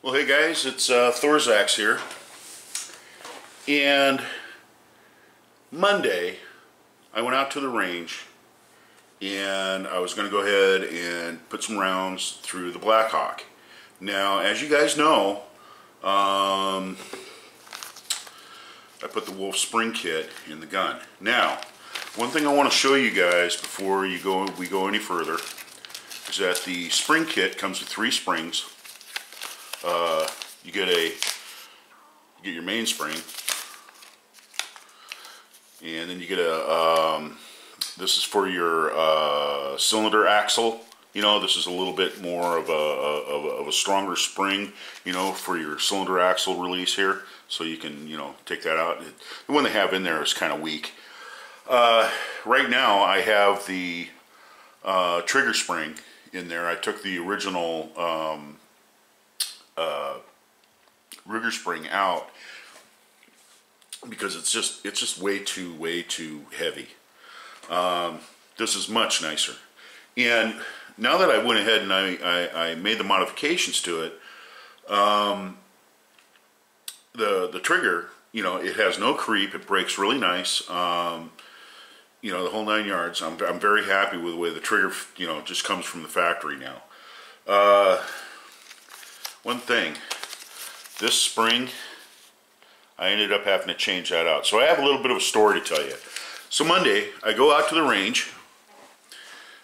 Well, hey guys, it's Thorzax here, and Monday I went out to the range and I was going to go ahead and put some rounds through the Blackhawk. Now, as you guys know, I put the Wolf spring kit in the gun. Now, one thing I want to show you guys before we go any further is that the spring kit comes with 3 springs. You get your mainspring, and then you get a this is for your cylinder axle. You know, this is a little bit more of a stronger spring, you know, for your cylinder axle release here, so you can, you know, take that out. The one they have in there is kind of weak. Right now I have the trigger spring in there. I took the original rigger spring out because it's just way too heavy. This is much nicer, and now that I went ahead and I made the modifications to it, the trigger, you know, it has no creep. It breaks really nice. You know, the whole 9 yards. I'm very happy with the way the trigger, you know, just comes from the factory now. One thing, this spring, I ended up having to change that out. So I have a little bit of a story to tell you. So Monday, I go out to the range,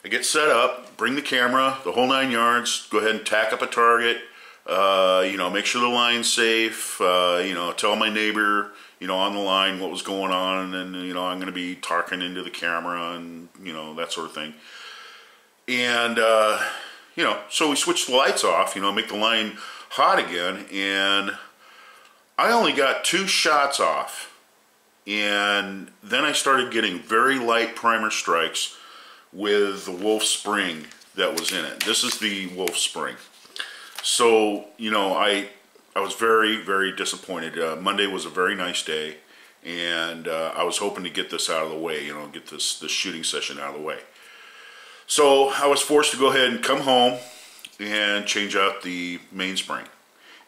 I get set up, bring the camera, the whole 9 yards, go ahead and tack up a target, you know, make sure the line's safe, you know, tell my neighbor, you know, on the line what was going on, and, you know, I'm going to be talking into the camera and, you know, that sort of thing. And, you know, so we switch the lights off, you know, make the line hot again, and I only got 2 shots off. And then I started getting very light primer strikes with the Wolf spring that was in it. This is the Wolf spring. So, you know, I was very disappointed. Monday was a very nice day, and I was hoping to get this out of the way, you know, get this shooting session out of the way. So I was forced to go ahead and come home and change out the mainspring.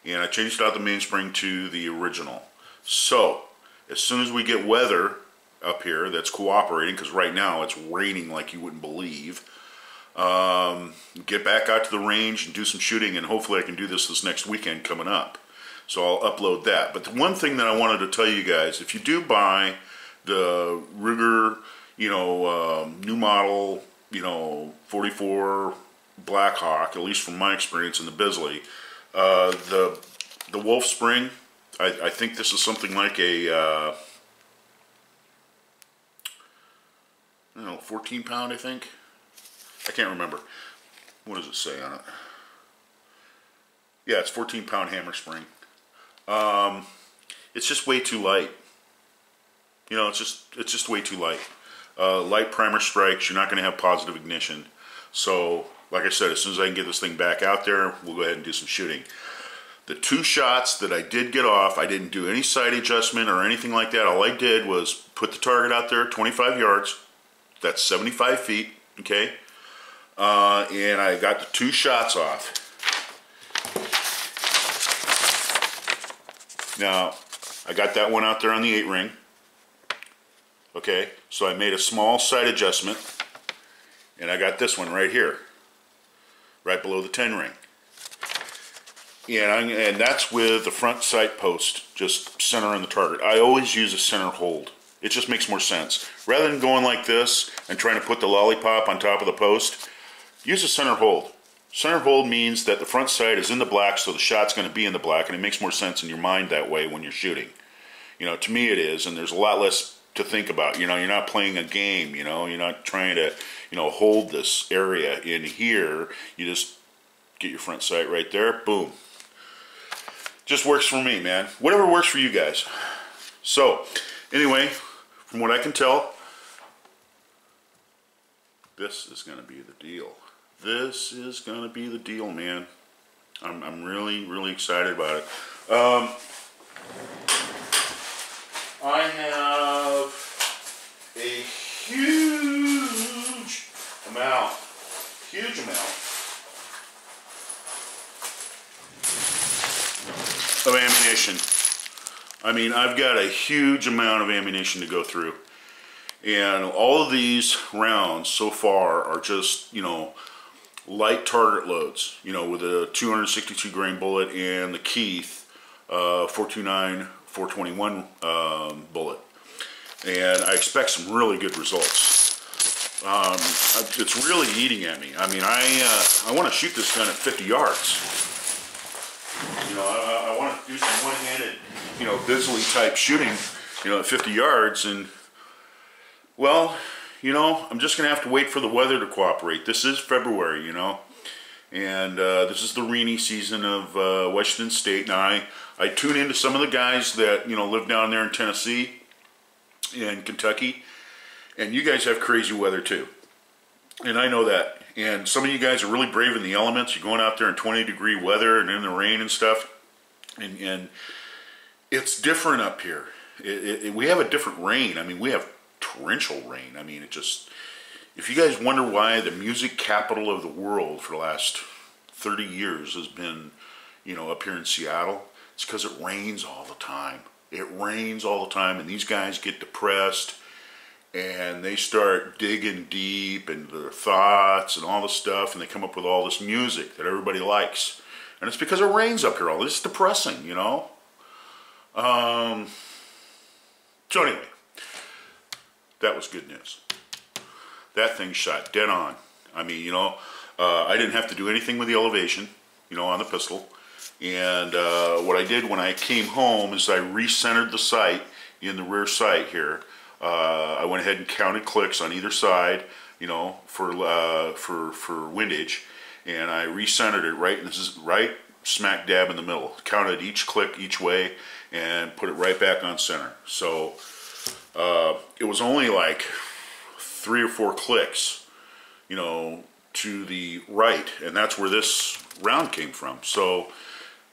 And I changed out the mainspring to the original. So as soon as we get weather up here that's cooperating, because right now it's raining like you wouldn't believe, get back out to the range and do some shooting, and hopefully I can do this next weekend coming up. So I'll upload that. But the one thing that I wanted to tell you guys, if you do buy the Ruger, you know, new model, you know, 44 Blackhawk, at least from my experience in the Bisley, the Wolf spring, I think this is something like a, I don't know, 14 pound, I think. I can't remember. What does it say on it? Yeah, it's 14 pound hammer spring. It's just way too light. You know, it's just way too light. Light primer strikes, you're not going to have positive ignition. So, like I said, as soon as I can get this thing back out there, we'll go ahead and do some shooting. The 2 shots that I did get off, I didn't do any sight adjustment or anything like that. All I did was put the target out there 25 yards. That's 75 feet, okay? And I got the 2 shots off. Now, I got that one out there on the 8 ring. Okay, so I made a small sight adjustment, and I got this one right here, right below the 10 ring. And that's with the front sight post just centering the target. I always use a center hold. It just makes more sense. Rather than going like this and trying to put the lollipop on top of the post, use a center hold. Center hold means that the front sight is in the black, so the shot's going to be in the black, and it makes more sense in your mind that way when you're shooting. You know, to me it is, and there's a lot less to think about. You know, you're not playing a game, you know, you're not trying to, you know, hold this area in here. You just get your front sight right there, boom. Just works for me, man. Whatever works for you guys. So, anyway, from what I can tell, this is going to be the deal. This is going to be the deal, man. I'm really excited about it. I have a huge amount of ammunition. I mean, I've got a huge amount of ammunition to go through. And all of these rounds so far are just, you know, light target loads, you know, with a 262 grain bullet and the Keith 429 421 bullet. And I expect some really good results. It's really eating at me. I mean, I want to shoot this gun at 50 yards. You know, I want to do some one-handed, you know, Bisley type shooting, you know, at 50 yards. And, well, you know, I'm just going to have to wait for the weather to cooperate. This is February, you know, and this is the rainy season of Washington State. Now, I tune into some of the guys that, you know, live down there in Tennessee and Kentucky, and you guys have crazy weather too. And I know that. And some of you guys are really brave in the elements. You're going out there in 20-degree weather and in the rain and stuff. And it's different up here. We have a different rain. I mean, we have torrential rain. I mean, it just... If you guys wonder why the music capital of the world for the last 30 years has been, you know, up here in Seattle, it's because it rains all the time. It rains all the time, and these guys get depressed, and they start digging deep into their thoughts and all this stuff, and they come up with all this music that everybody likes. And it's because it rains up here all this. It's depressing, you know? So anyway, that was good news. That thing shot dead on. I mean, you know, I didn't have to do anything with the elevation, you know, on the pistol. And what I did when I came home is I recentered the sight in the rear sight here. I went ahead and counted clicks on either side, you know, for windage, and I recentered it right. And this is right smack dab in the middle. Counted each click each way and put it right back on center. So it was only like 3 or 4 clicks, you know, to the right, and that's where this round came from. So,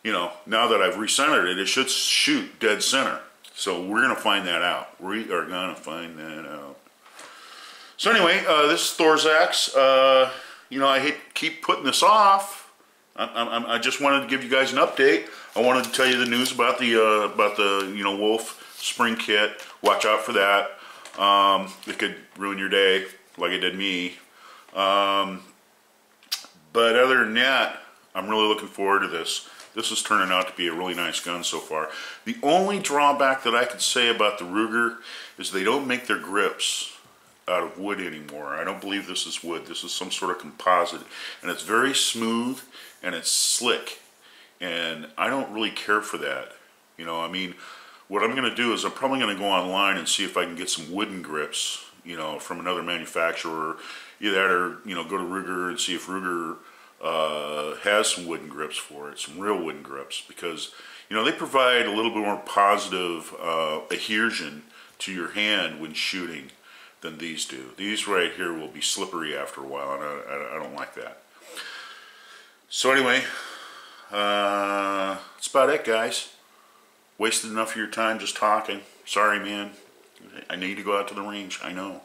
you know, now that I've recentered it, it should shoot dead center. So we're going to find that out. We are going to find that out. So anyway, this is Thorzak's. You know, I hate to keep putting this off. I just wanted to give you guys an update. I wanted to tell you the news about the you know, Wolff spring kit. Watch out for that. It could ruin your day like it did me. But other than that, I'm really looking forward to this. This is turning out to be a really nice gun so far. The only drawback that I could say about the Ruger is they don't make their grips out of wood anymore. I don't believe this is wood. This is some sort of composite. And it's very smooth and it's slick. And I don't really care for that. You know, I mean, what I'm going to do is I'm probably going to go online and see if I can get some wooden grips, you know, from another manufacturer. Either that or, you know, go to Ruger and see if Ruger has some wooden grips for it, some real wooden grips, because, you know, they provide a little bit more positive adhesion to your hand when shooting than these do. These right here will be slippery after a while, and I don't like that. So anyway, that's about it, guys. Wasted enough of your time just talking. Sorry, man. I need to go out to the range. I know.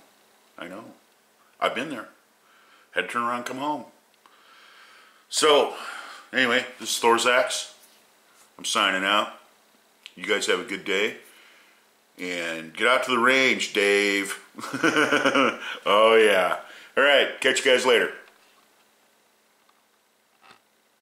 I've been there. Had to turn around and come home. So, anyway, this is Thorzak's. I'm signing out. You guys have a good day. And get out to the range, Dave. Oh, yeah. All right. Catch you guys later.